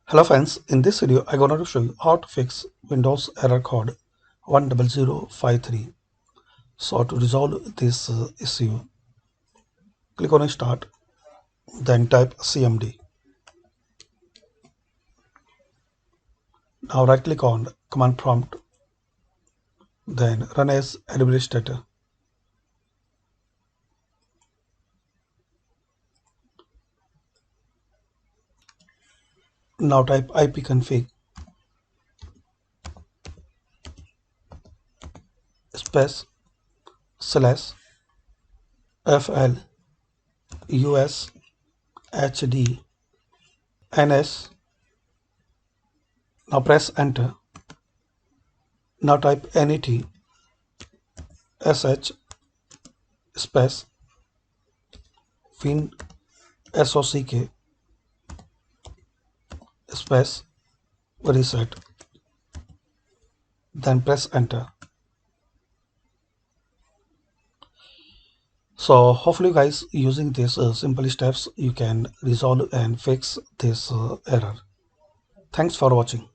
Hello friends, in this video I'm going to show you how to fix Windows error code 10053. So to resolve this issue, click on Start, then type CMD. Now right click on Command Prompt, then Run as Administrator. Now type ipconfig space / fl us hd ns. Now press enter. Now type net sh space fin sock space reset, then press enter. So hopefully guys, using these simple steps you can resolve and fix this error. Thanks for watching.